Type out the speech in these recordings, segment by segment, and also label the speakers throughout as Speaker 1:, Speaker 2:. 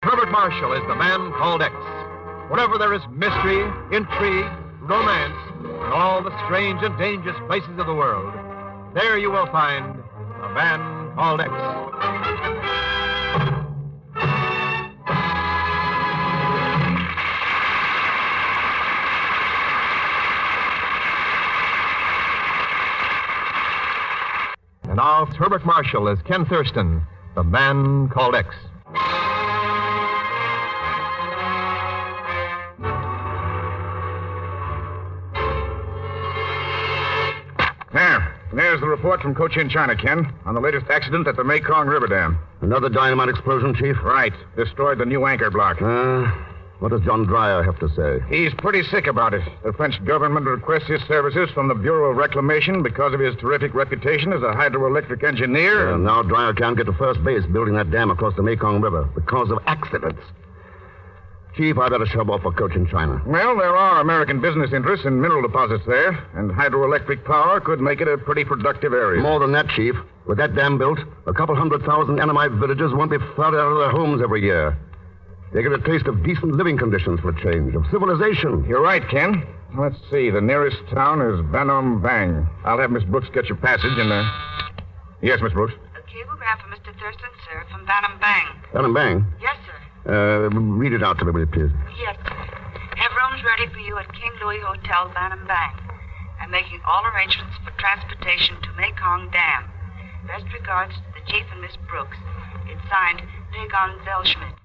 Speaker 1: Herbert Marshall is the man called X. Wherever there is mystery, intrigue, romance, and all the strange and dangerous places of the world, there you will find the man called X. And now, Herbert Marshall as Ken Thurston, the man called X.
Speaker 2: There's the report from Cochin, China, Ken, on the latest accident at the Mekong River Dam.
Speaker 3: Another dynamite explosion, Chief?
Speaker 2: Right. Destroyed the new anchor block.
Speaker 3: What does John Dreyer have to say?
Speaker 2: He's pretty sick about it. The French government requests his services from the Bureau of Reclamation because of his terrific reputation as a hydroelectric engineer.
Speaker 3: Now Dreyer can't get to first base building that dam across the Mekong River because of accidents. Chief, I better shove off for Cochin, China.
Speaker 2: Well, there are American business interests in mineral deposits there, and hydroelectric power could make it a pretty productive area.
Speaker 3: More than that, Chief. With that dam built, a couple 100,000 Annamite villagers won't be flooded out of their homes every year. They get a taste of decent living conditions for a change, of civilization.
Speaker 2: You're right, Ken. Let's see. The nearest town is Banam Bang. I'll have Miss Brooks get your passage and, Yes, Miss Brooks?
Speaker 4: A cablegram for Mr. Thurston, sir, from Banam Bang.
Speaker 3: Banam Bang?
Speaker 4: Yes, sir.
Speaker 3: Read it out to me, will you, please?
Speaker 4: Yes, sir. Have rooms ready for you at King Louis Hotel, Banam Bang. I'm making all arrangements for transportation to Mekong Dam. Best regards to the Chief and Miss Brooks. It's signed, Dagon Zellschmidt.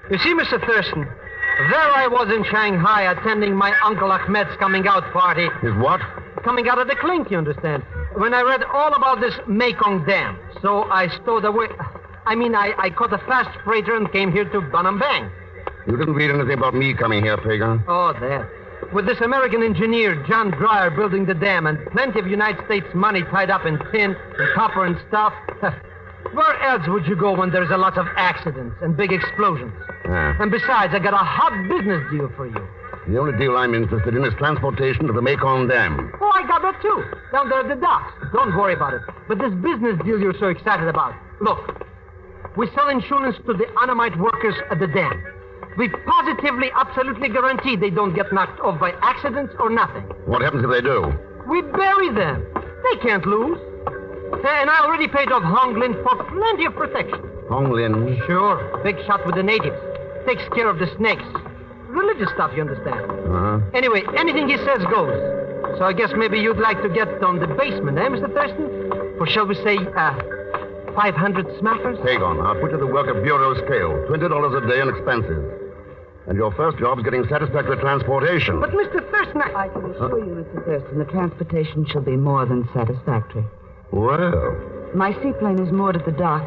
Speaker 5: You see, Mr. Thurston, there I was in Shanghai attending my Uncle Ahmed's coming out party.
Speaker 3: His what?
Speaker 5: Coming out of the clink, you understand? When I read all about this Mekong Dam, so I stowed away. I caught a fast freighter and came here to Banam Bang.
Speaker 3: You didn't read anything about me coming here, Pagan?
Speaker 5: Oh, that. With this American engineer, John Dreyer, building the dam and plenty of United States money tied up in tin and copper and stuff. Where else would you go when there's a lot of accidents and big explosions? And besides, I got a hot business deal for you.
Speaker 3: The only deal I'm interested in is transportation to the Mekong Dam.
Speaker 5: Oh, I got that too. Down there at the docks. Don't worry about it. But this business deal you're so excited about. Look, we sell insurance to the Annamite workers at the dam. We positively, absolutely guarantee they don't get knocked off by accidents or nothing.
Speaker 3: What happens if they do?
Speaker 5: We bury them. They can't lose. And I already paid off Hong Lin for plenty of protection.
Speaker 3: Hong Lin?
Speaker 5: Sure. Big shot with the natives. Takes care of the snakes. Religious stuff, you understand. Anyway, anything he says goes. So I guess maybe you'd like to get on the basement, eh, Mr. Thurston? For shall we say, 500 smackers?
Speaker 3: Pagan, I'll put you to work at bureau scale. $20 a day in expenses. And your first job's getting satisfactory transportation.
Speaker 5: But, Mr. Thurston,
Speaker 4: I can assure you, Mr. Thurston, the transportation shall be more than satisfactory.
Speaker 3: Well.
Speaker 4: My seaplane is moored at the dock.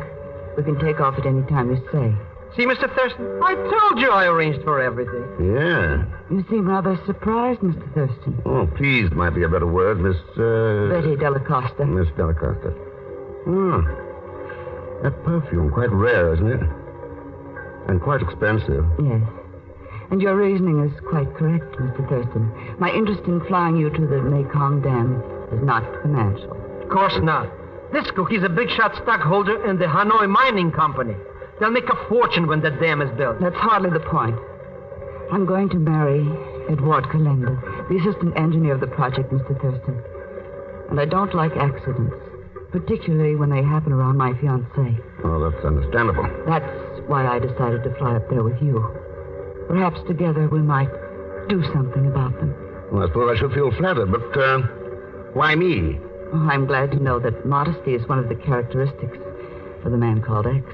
Speaker 4: We can take off at any time you say.
Speaker 5: See, Mr. Thurston, I told you I arranged for everything.
Speaker 3: Yeah.
Speaker 4: You seem rather surprised, Mr. Thurston.
Speaker 3: Oh, pleased might be a better word, Miss,
Speaker 4: Betty Delacosta.
Speaker 3: Miss Delacosta. That perfume, quite rare, isn't it? And quite expensive.
Speaker 4: Yes. And your reasoning is quite correct, Mr. Thurston. My interest in flying you to the Mekong Dam is not financial.
Speaker 5: Of course not. This cookie's a big-shot stockholder in the Hanoi Mining Company. They'll make a fortune when the dam is built.
Speaker 4: That's hardly the point. I'm going to marry Edward Calenda, the assistant engineer of the project, Mr. Thurston. And I don't like accidents, particularly when they happen around my fiancé.
Speaker 3: Oh, that's understandable.
Speaker 4: That's why I decided to fly up there with you. Perhaps together we might do something about them.
Speaker 3: Well, I suppose I should feel flattered, but, why me?
Speaker 4: Oh, I'm glad to know that modesty is one of the characteristics of the man called X.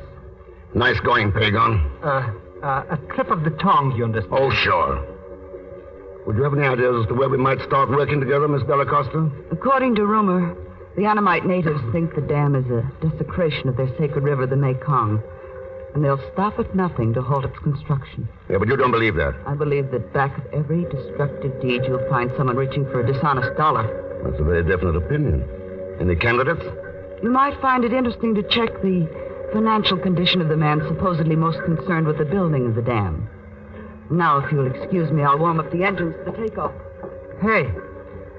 Speaker 3: Nice going, Pagan.
Speaker 5: A trip of the tongue, you understand?
Speaker 3: Oh, sure. Would you have any ideas as to where we might start working together, Miss Della Costa?
Speaker 4: According to rumor, the Annamite natives think the dam is a desecration of their sacred river, the Mekong. And they'll stop at nothing to halt its construction.
Speaker 3: Yeah, but you don't believe that.
Speaker 4: I believe that back of every destructive deed, you'll find someone reaching for a dishonest dollar.
Speaker 3: That's a very definite opinion. Any candidates?
Speaker 4: You might find it interesting to check the financial condition of the man supposedly most concerned with the building of the dam. Now, if you'll excuse me, I'll warm up the engines for the takeoff.
Speaker 5: Hey,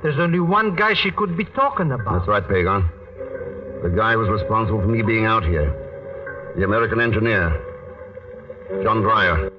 Speaker 5: there's only one guy she could be talking about.
Speaker 3: That's right, Pagan. The guy who was responsible for me being out here. The American engineer, John Dreyer.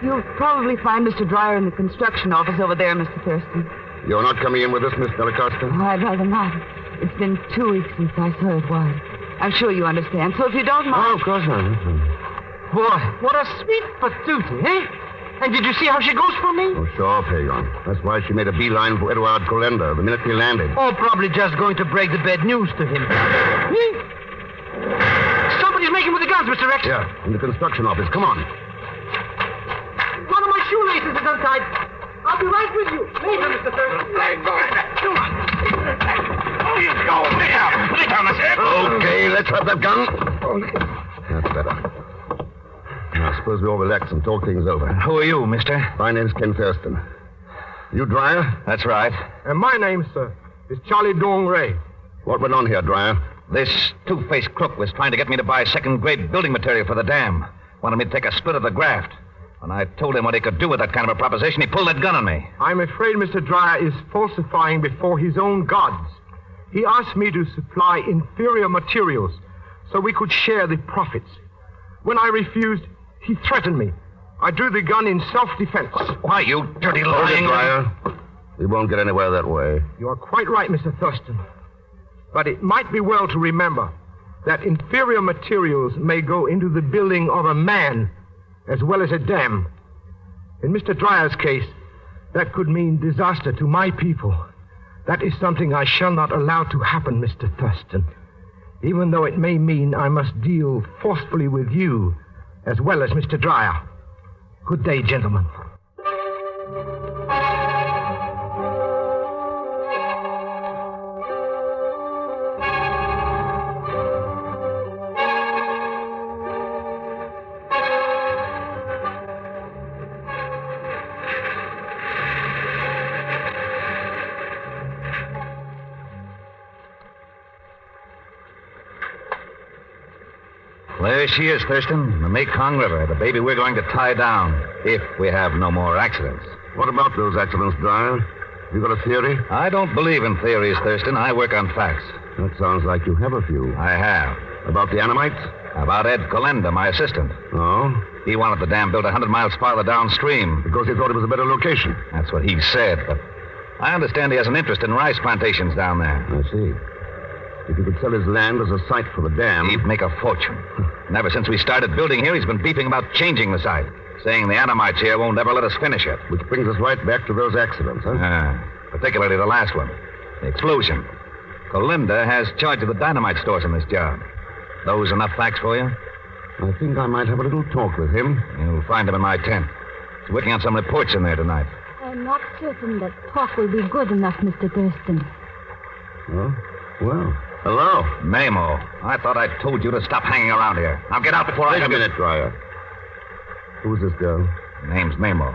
Speaker 4: You'll probably find Mr. Dreyer in the construction office over there, Mr. Thurston.
Speaker 3: You're not coming in with us, Miss Della Costa?
Speaker 4: Oh, I'd rather not. It's been 2 weeks since I saw it was. I'm sure you understand. So if you don't mind...
Speaker 3: Oh, of course not.
Speaker 5: Boy, what a sweet patootie, eh? And did you see how she goes for me?
Speaker 3: Oh, sure, Pagan. That's why she made a beeline for Edward Colenda the minute we landed.
Speaker 5: Oh, probably just going to break the bad news to him. Somebody's making with the guns, Mr. Rex.
Speaker 3: Yeah, in the construction office. Come on.
Speaker 5: One of my shoelaces is untied. I'll be right with you. Later, Mr. Thurston. Come on.
Speaker 2: Oh, you go. Lay down, I said.
Speaker 3: Okay, let's have that gun. That's better. Now, suppose we all relax and talk things over.
Speaker 6: Who are you, mister?
Speaker 3: My name's Ken Thurston. You Dreyer?
Speaker 6: That's right.
Speaker 2: And my name, sir, is Charlie Dong Ray.
Speaker 3: What went on here, Dreyer?
Speaker 6: This two-faced crook was trying to get me to buy second-grade building material for the dam. Wanted me to take a split of the graft. When I told him what he could do with that kind of a proposition, he pulled that gun on me.
Speaker 2: I'm afraid Mr. Dreyer is falsifying before his own gods. He asked me to supply inferior materials so we could share the profits. When I refused, he threatened me. I drew the gun in self-defense.
Speaker 6: Why, you dirty
Speaker 3: Hold it,
Speaker 6: lying...
Speaker 3: Dreyer. We won't get anywhere that way.
Speaker 2: You are quite right, Mr. Thurston. But it might be well to remember that inferior materials may go into the building of a man as well as a dam. In Mr. Dreyer's case, that could mean disaster to my people. That is something I shall not allow to happen, Mr. Thurston. Even though it may mean I must deal forcefully with you as well as Mr. Dreyer. Good day, gentlemen.
Speaker 6: There she is, Thurston, the Mekong River, the baby we're going to tie down, if we have no more accidents.
Speaker 3: What about those accidents, Dreyer? You got a theory?
Speaker 6: I don't believe in theories, Thurston. I work on facts.
Speaker 3: That sounds like you have a few.
Speaker 6: I have.
Speaker 3: About the Annamites?
Speaker 6: About Ed Colenda, my assistant.
Speaker 3: Oh?
Speaker 6: He wanted the dam built 100 miles farther downstream.
Speaker 3: Because he thought it was a better location.
Speaker 6: That's what he said, but I understand he has an interest in rice plantations down there.
Speaker 3: I see. If he could sell his land as a site for the dam...
Speaker 6: He'd make a fortune. And ever since we started building here, he's been beefing about changing the site, saying the Annamites here won't ever let us finish it.
Speaker 3: Which brings us right back to those accidents, huh?
Speaker 6: Particularly the last one, the explosion. Colenda has charge of the dynamite stores in this job. Those enough facts for you?
Speaker 3: I think I might have a little talk with him.
Speaker 6: You'll find him in my tent. He's working on some reports in there tonight.
Speaker 7: I'm not certain that talk will be good enough, Mr. Thurston.
Speaker 3: Oh? Well, hello.
Speaker 6: Mamo, I thought I told you to stop hanging around here. Now get out before I...
Speaker 3: Wait a minute, Dreyer. Who's this girl?
Speaker 6: Her name's Mamo.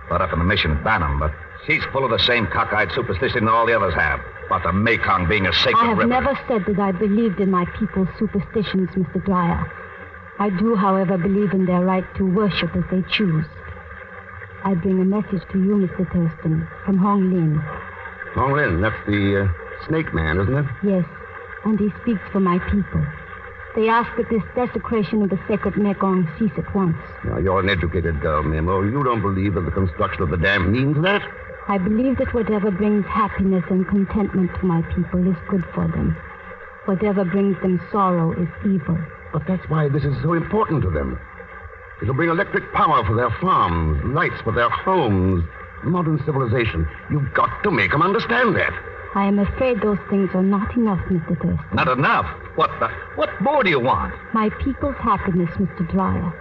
Speaker 6: Brought up in the mission at Banham, but she's full of the same cockeyed superstition that all the others have. About the Mekong being a sacred
Speaker 7: I have
Speaker 6: river.
Speaker 7: never said that I believed in my people's superstitions, Mr. Dreyer. I do, however, believe in their right to worship as they choose. I bring a message to you, Mr. Thurston, from Hong Lin.
Speaker 3: Hong Lin, that's the snake man, isn't it?
Speaker 7: Yes, and he speaks for my people. They ask that this desecration of the sacred Mekong cease at once.
Speaker 3: Now, you're an educated girl, Memo. You don't believe that the construction of the dam means that?
Speaker 7: I believe that whatever brings happiness and contentment to my people is good for them. Whatever brings them sorrow is evil.
Speaker 3: But that's why this is so important to them. It'll bring electric power for their farms, lights for their homes, modern civilization. You've got to make them understand that.
Speaker 7: I am afraid those things are not enough, Mr. Thurston.
Speaker 6: Not enough? What more do you want?
Speaker 7: My people's happiness, Mr. Dreyer.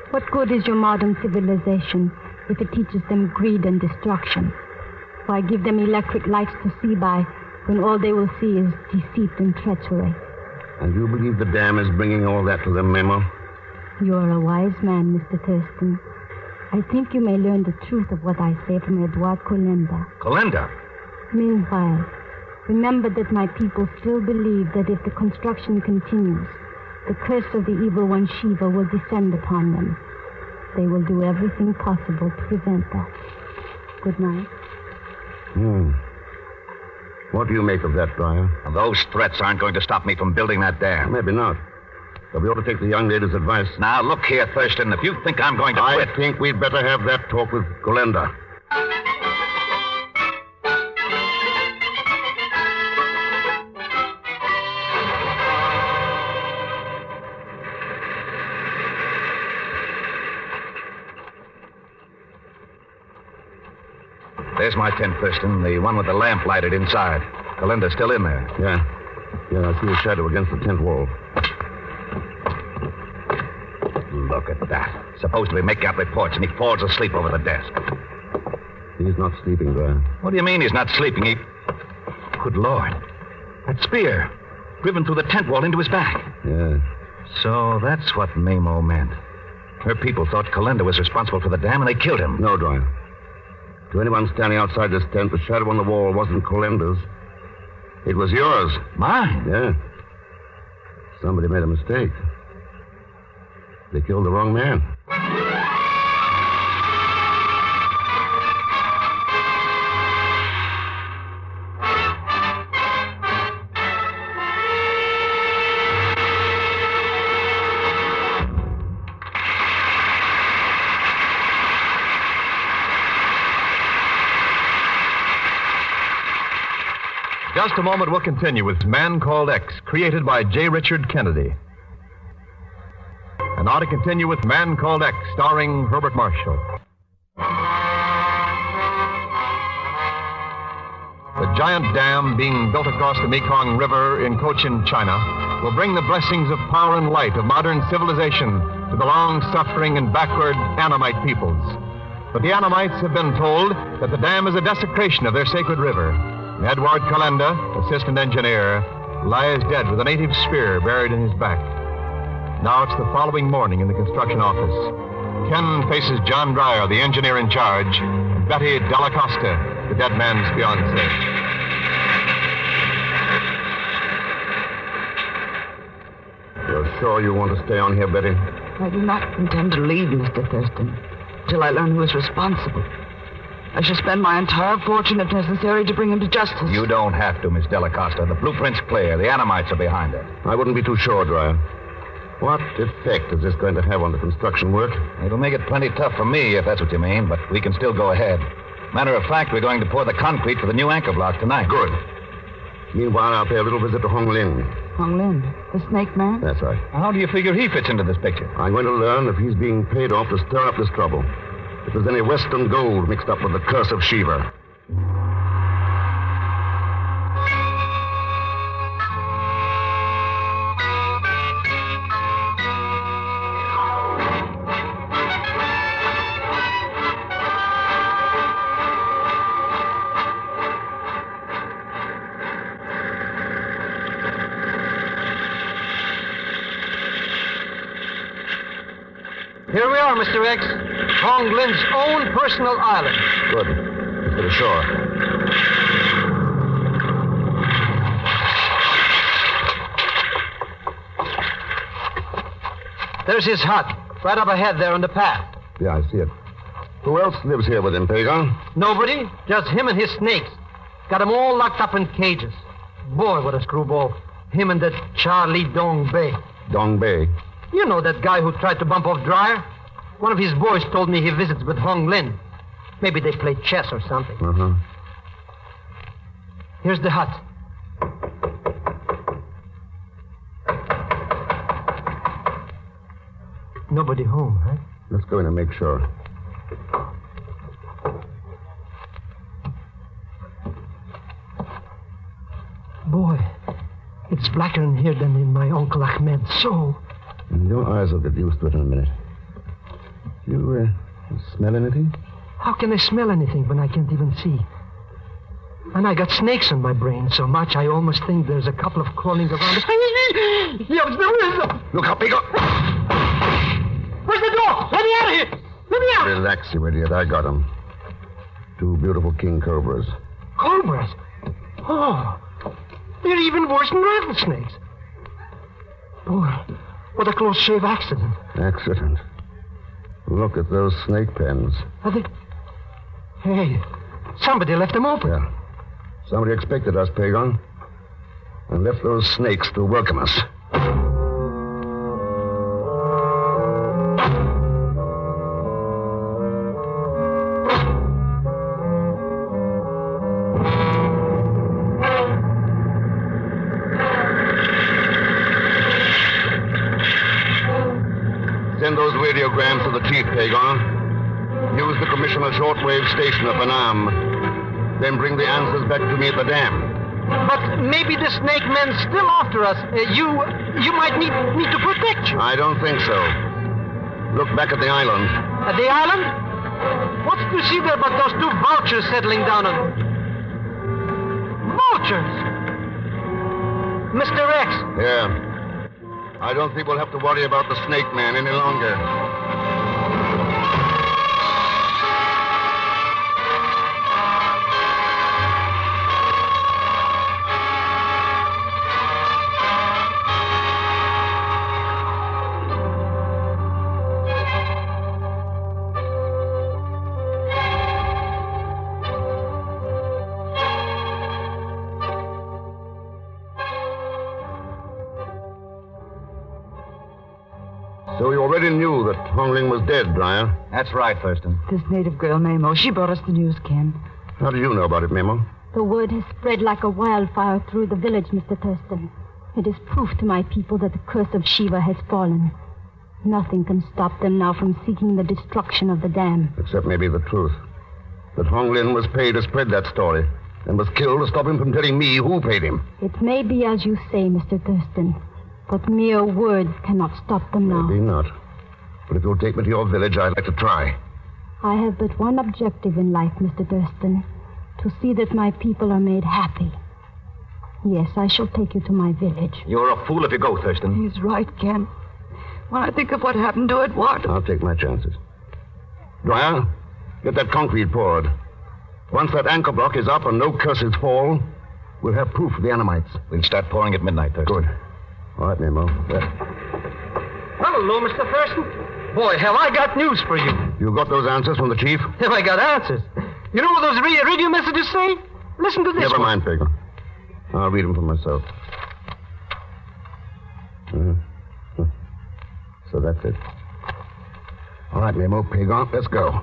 Speaker 7: What good is your modern civilization if it teaches them greed and destruction? Why give them electric lights to see by when all they will see is deceit and treachery?
Speaker 3: And you believe the dam is bringing all that to them, Memo?
Speaker 7: You are a wise man, Mr. Thurston. I think you may learn the truth of what I say from Edward Colenda.
Speaker 6: Colenda?
Speaker 7: Meanwhile, remember that my people still believe that if the construction continues, the curse of the evil one Shiva will descend upon them. They will do everything possible to prevent that. Good night.
Speaker 3: What do you make of that, Dreyer?
Speaker 6: Those threats aren't going to stop me from building that dam.
Speaker 3: Maybe not. But we ought to take the young lady's advice.
Speaker 6: Now, look here, Thurston. If you think I'm going to quit...
Speaker 3: I think we'd better have that talk with Colenda.
Speaker 6: There's my tent, Thurston, the one with the lamp lighted inside. Colenda's still in there.
Speaker 3: Yeah, I see a shadow against the tent wall.
Speaker 6: Look at that. Supposed to be making out reports, and he falls asleep over the desk.
Speaker 3: He's not sleeping, Dreyer.
Speaker 6: What do you mean he's not sleeping? Good Lord. That spear. Driven through the tent wall into his back.
Speaker 3: Yeah.
Speaker 6: So that's what Mamo meant. Her people thought Colenda was responsible for the dam, and they killed him.
Speaker 3: No, Dreyer. To anyone standing outside this tent, the shadow on the wall wasn't Colenda's. It was yours.
Speaker 6: Mine?
Speaker 3: Yeah. Somebody made a mistake. They killed the wrong man.
Speaker 1: Just a moment, we'll continue with Man Called X, created by J. Richard Kennedy. And now to continue with Man Called X, starring Herbert Marshall. The giant dam being built across the Mekong River in Cochin, China, will bring the blessings of power and light of modern civilization to the long-suffering and backward Annamite peoples. But the Annamites have been told that the dam is a desecration of their sacred river. And Edward Colenda, assistant engineer, lies dead with a native spear buried in his back. Now it's the following morning in the construction office. Ken faces John Dreyer, the engineer in charge, and Betty Della Costa, the dead man's fiancée.
Speaker 3: You're sure you want to stay on here, Betty?
Speaker 4: I do not intend to leave, Mr. Thurston, till I learn who is responsible. I shall spend my entire fortune, if necessary, to bring him to justice.
Speaker 6: You don't have to, Miss Della Costa. The blueprint's clear. The Annamites are behind it.
Speaker 3: I wouldn't be too sure, Dreyer. What effect is this going to have on the construction work?
Speaker 6: It'll make it plenty tough for me, if that's what you mean, but we can still go ahead. Matter of fact, we're going to pour the concrete for the new anchor block tonight.
Speaker 3: Good. Meanwhile, I'll pay a little visit to Hong Lin.
Speaker 4: Hong Lin, the snake man?
Speaker 3: That's right.
Speaker 6: How do you figure he fits into this picture?
Speaker 3: I'm going to learn if he's being paid off to stir up this trouble. If there's any Western gold mixed up with the curse of Shiva.
Speaker 5: Here we are, Mr. X. Hong Lin's own personal island.
Speaker 3: Good. Let's get ashore.
Speaker 5: There's his hut, right up ahead there on the path.
Speaker 3: Yeah, I see it. Who else lives here with him, Pagan?
Speaker 5: Nobody, just him and his snakes. Got them all locked up in cages. Boy, what a screwball. Him and that Charlie Dong Bay.
Speaker 3: Dong Bay.
Speaker 5: You know that guy who tried to bump off Dreyer? One of his boys told me he visits with Hong Lin. Maybe they play chess or something.
Speaker 3: Uh-huh.
Speaker 5: Here's the hut. Nobody home, huh?
Speaker 3: Let's go in and make sure.
Speaker 5: Boy, it's blacker in here than in my Uncle Ahmed's soul.
Speaker 3: Your eyes will get used to it in a minute. You smell anything?
Speaker 5: How can I smell anything when I can't even see? And I got snakes in my brain so much I almost think there's a couple of crawling around. Yes, there is.
Speaker 3: Look up, Pico.
Speaker 5: Where's the door? Let me out of here. Let me out.
Speaker 3: Relax, you idiot. I got them. 2 beautiful king cobras.
Speaker 5: Cobras? Oh, they're even worse than rattlesnakes. Boy, what a close shave accident.
Speaker 3: Accident. Look at those snake pens.
Speaker 5: Are they... Hey, somebody left them open.
Speaker 3: Yeah. Somebody expected us, Pagon, and left those snakes to welcome us. Send those radiograms to the chief, Pagon. Use the commissioner shortwave station at Panam. Then bring the answers back to me at the dam.
Speaker 5: But maybe the snake men's still after us. You might need me to protect you.
Speaker 3: I don't think so. Look back at the island.
Speaker 5: At the island? What's to see there but those 2 vultures settling down on... Vultures? Mr. X.
Speaker 3: Yeah. I don't think we'll have to worry about the snake man any longer. So you already knew that Hongling was dead, Dreyer.
Speaker 6: That's right, Thurston.
Speaker 4: This native girl, Mamo, she brought us the news, Ken.
Speaker 3: How do you know about it, Memo?
Speaker 7: The word has spread like a wildfire through the village, Mr. Thurston. It is proof to my people that the curse of Shiva has fallen. Nothing can stop them now from seeking the destruction of the dam.
Speaker 3: Except maybe the truth. That Honglin was paid to spread that story and was killed to stop him from telling me who paid him.
Speaker 7: It may be as you say, Mr. Thurston, but mere words cannot stop them now.
Speaker 3: Maybe not. But if you'll take me to your village, I'd like to try.
Speaker 7: I have but one objective in life, Mr. Thurston. To see that my people are made happy. Yes, I shall take you to my village.
Speaker 6: You're a fool if you go, Thurston.
Speaker 4: He's right, Ken. When I think of what happened to Edward...
Speaker 3: I'll take my chances. Dwyer, get that concrete poured. Once that anchor block is up and no curses fall, we'll have proof of the Anamites.
Speaker 6: We'll start pouring at midnight, Thurston.
Speaker 3: Good. All right, Nemo.
Speaker 5: Hello, Mr. Thurston. Boy, have I got news for you.
Speaker 3: You got those answers from the chief?
Speaker 5: Have I got answers? You know what those radio messages say? Listen to this.
Speaker 3: Never
Speaker 5: one.
Speaker 3: mind, Pagan. I'll read them for myself. So that's it. All right, Nemo, Pagan, let's go.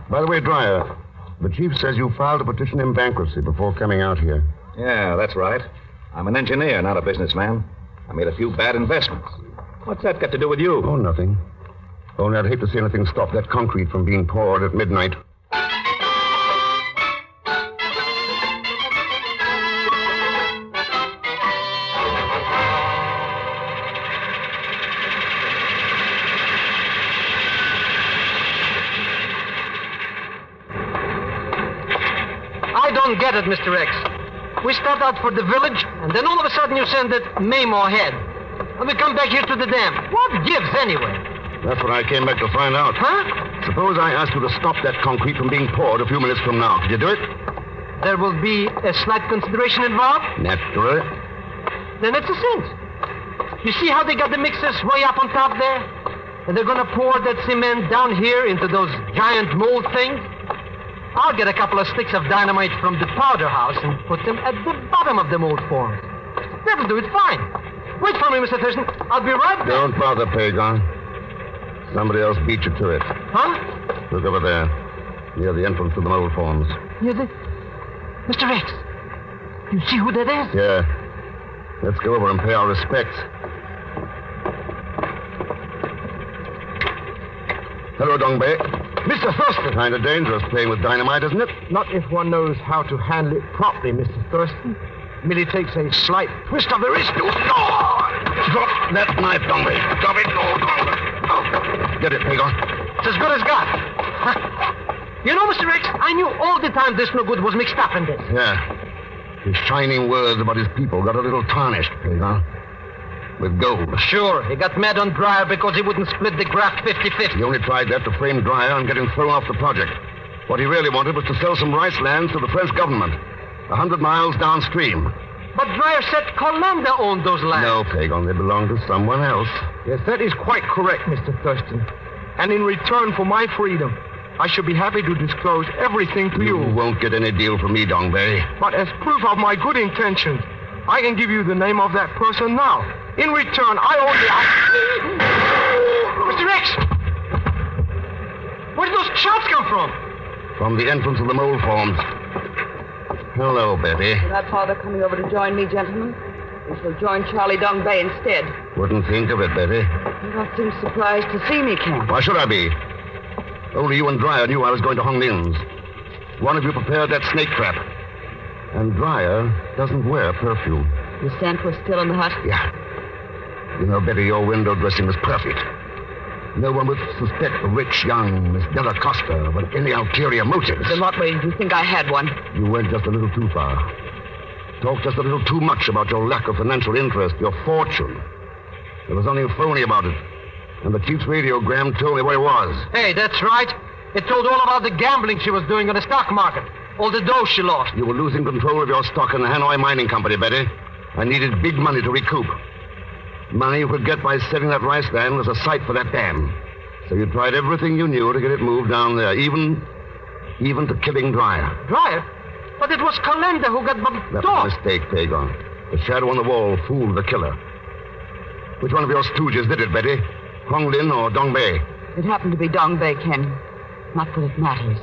Speaker 3: By the way, Dwyer, the chief says you filed a petition in bankruptcy before coming out here.
Speaker 6: Yeah, that's right. I'm an engineer, not a businessman. I made a few bad investments. What's that got to do with you?
Speaker 3: Oh, nothing. Only I'd hate to see anything stop that concrete from being poured at midnight.
Speaker 5: I don't get it, Mr. X. We start out for the village, and then all of a sudden you send that Mamo ahead. And we come back here to the dam. What gives, anyway?
Speaker 3: That's what I came back to find out.
Speaker 5: Huh?
Speaker 3: Suppose I asked you to stop that concrete from being poured a few minutes from now. Could you do it?
Speaker 5: There will be a slight consideration involved?
Speaker 3: Naturally.
Speaker 5: Then it's a cinch. You see how they got the mixers way up on top there? And they're going to pour that cement down here into those giant mold things? I'll get a couple of sticks of dynamite from the powder house and put them at the bottom of the mold forms. That'll do it fine. Wait for me, Mr. Thurston. I'll be right back.
Speaker 3: Don't bother, Pagan. Somebody else beat you to it.
Speaker 5: Huh?
Speaker 3: Look over there, near the entrance to the mold forms.
Speaker 5: Near the... Mr. Rex, you see who that is?
Speaker 3: Yeah. Let's go over and pay our respects. Hello, Dongbei.
Speaker 2: Mr. Thurston.
Speaker 3: Kind of dangerous playing with dynamite, isn't it?
Speaker 2: Not if one knows how to handle it properly, Mr. Thurston. Merely takes a slight twist of the wrist. No!
Speaker 3: Drop that knife, Dongbei. Drop it. No, no. Get it, Pagon.
Speaker 5: It's as good as got. You know, Mr. Rex, I knew all the time this no good was mixed up in this.
Speaker 3: Yeah. His shining words about his people got a little tarnished, Pagon. With gold.
Speaker 5: Sure, he got mad on Dreyer because he wouldn't split the graft 50-50.
Speaker 3: He only tried that to frame Dreyer and get him thrown off the project. What he really wanted was to sell some rice lands to the French government, 100 miles downstream.
Speaker 5: But Dreyer said Colenda owned those lands.
Speaker 3: No, Pagon, they belong to someone else.
Speaker 2: Yes, that is quite correct, Mr. Thurston. And in return for my freedom, I should be happy to disclose everything to you.
Speaker 3: You won't get any deal from me, Dongbei.
Speaker 2: But as proof of my good intentions, I can give you the name of that person now. In return, I only...
Speaker 5: Mr. Rex! Where did those shots come from?
Speaker 3: From the entrance of the mold forms. Hello, Betty.
Speaker 4: That's how they're coming over to join me, gentlemen. We shall join Charlie Dongbei instead.
Speaker 3: Wouldn't think of it, Betty.
Speaker 4: You don't seem surprised to see me, Ken.
Speaker 3: Why should I be? Only you and Dreyer knew I was going to Hong Lin's. One of you prepared that snake trap. And Dreyer doesn't wear perfume.
Speaker 4: The scent was still in the hut?
Speaker 3: Yeah. You know, Betty, your window dressing was perfect. No one would suspect the rich, young Miss Della Costa of any ulterior motives.
Speaker 4: Then what way did you think I had one?
Speaker 3: You went just a little too far. Talked just a little too much about your lack of financial interest, your fortune. There was something phony about it. And the chief's radiogram told me what it was.
Speaker 5: Hey, that's right. It told all about the gambling she was doing on the stock market. All the dough she lost.
Speaker 3: You were losing control of your stock in the Hanoi Mining Company, Betty. I needed big money to recoup. Money you could get by selling that rice land as a site for that dam. So you tried everything you knew to get it moved down there, even to killing Dreyer.
Speaker 5: Dreyer? But it was Colenda who got
Speaker 3: That's
Speaker 5: the
Speaker 3: a mistake, Pagon. The shadow on the wall fooled the killer. Which one of your stooges did it, Betty? Hong Lin or Dongbei?
Speaker 4: It happened to be Dongbei, Ken. Not that it matters.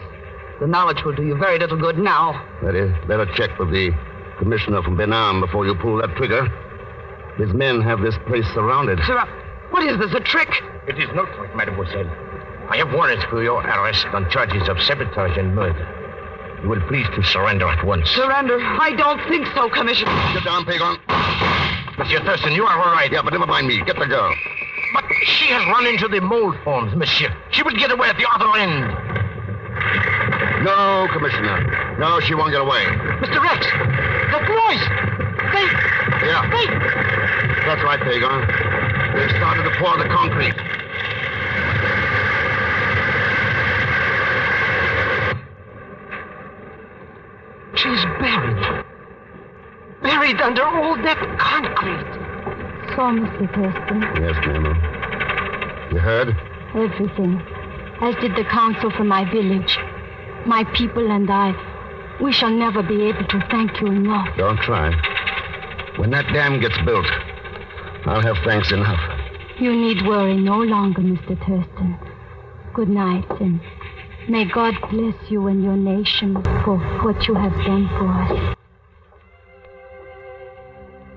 Speaker 4: The knowledge will do you very little good now.
Speaker 3: Betty, better check with the commissioner from Benam before you pull that trigger. His men have this place surrounded.
Speaker 4: Sir, what is this, a trick?
Speaker 2: It is no trick, mademoiselle. I have warrants for your arrest on charges of sabotage and murder. You will please to surrender at once.
Speaker 4: Surrender? I don't think so, Commissioner.
Speaker 3: Get down, Pagon.
Speaker 2: Monsieur Thurston, you are all right.
Speaker 3: Yeah, but never mind me. Get the girl.
Speaker 2: But she has run into the mold forms, monsieur. She will get away at the other end.
Speaker 3: No, Commissioner. No, she won't get away.
Speaker 5: Mr. Rex! That noise!
Speaker 3: Yeah. That's right, Pagon. They've started to pour the concrete.
Speaker 5: She's buried. Buried under all that concrete.
Speaker 7: So, Mr. Thurston,
Speaker 3: Yes, ma'am. You heard?
Speaker 7: everything. As did the council from my village. My people and I, we shall never be able to thank you enough.
Speaker 3: Don't try. When that dam gets built, I'll have thanks enough.
Speaker 7: You need worry no longer, Mr. Thurston. Good night, and may God bless you and your nation for what you have done for us.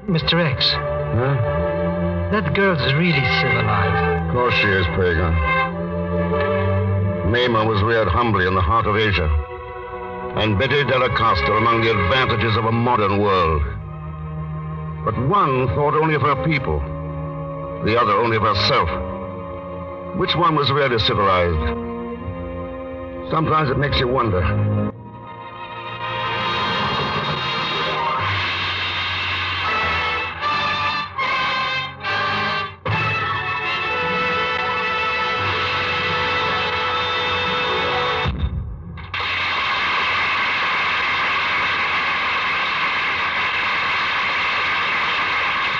Speaker 5: Mr. X,
Speaker 3: Huh?
Speaker 5: that girl's really civilized.
Speaker 3: Of course she is, Pagan. Mama was reared humbly in the heart of Asia. And Betty Della Costa among the advantages of a modern world. But one thought only of her people. The other only of herself. Which one was really civilized? Sometimes it makes you wonder.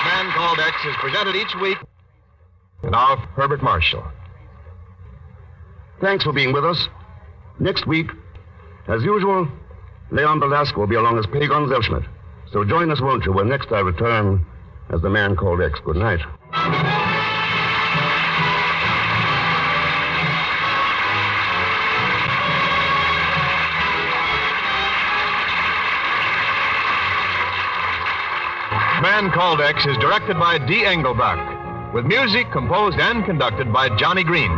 Speaker 1: Man Called X is presented each week. And now, Herbert Marshall.
Speaker 3: Thanks for being with us. Next week, as usual, Leon Belasco will be along as Pagon Zelschmidt. So join us, won't you, when next I return as the Man Called X. Good night.
Speaker 1: Man Called X is directed by D. Engelbach, with music composed and conducted by Johnny Green.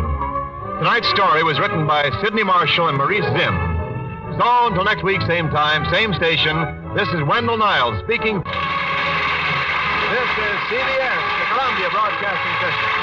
Speaker 1: Tonight's story was written by Sidney Marshall and Maurice Zimm. So until next week, same time, same station, this is Wendell Niles speaking. This is CBS, the Columbia Broadcasting System.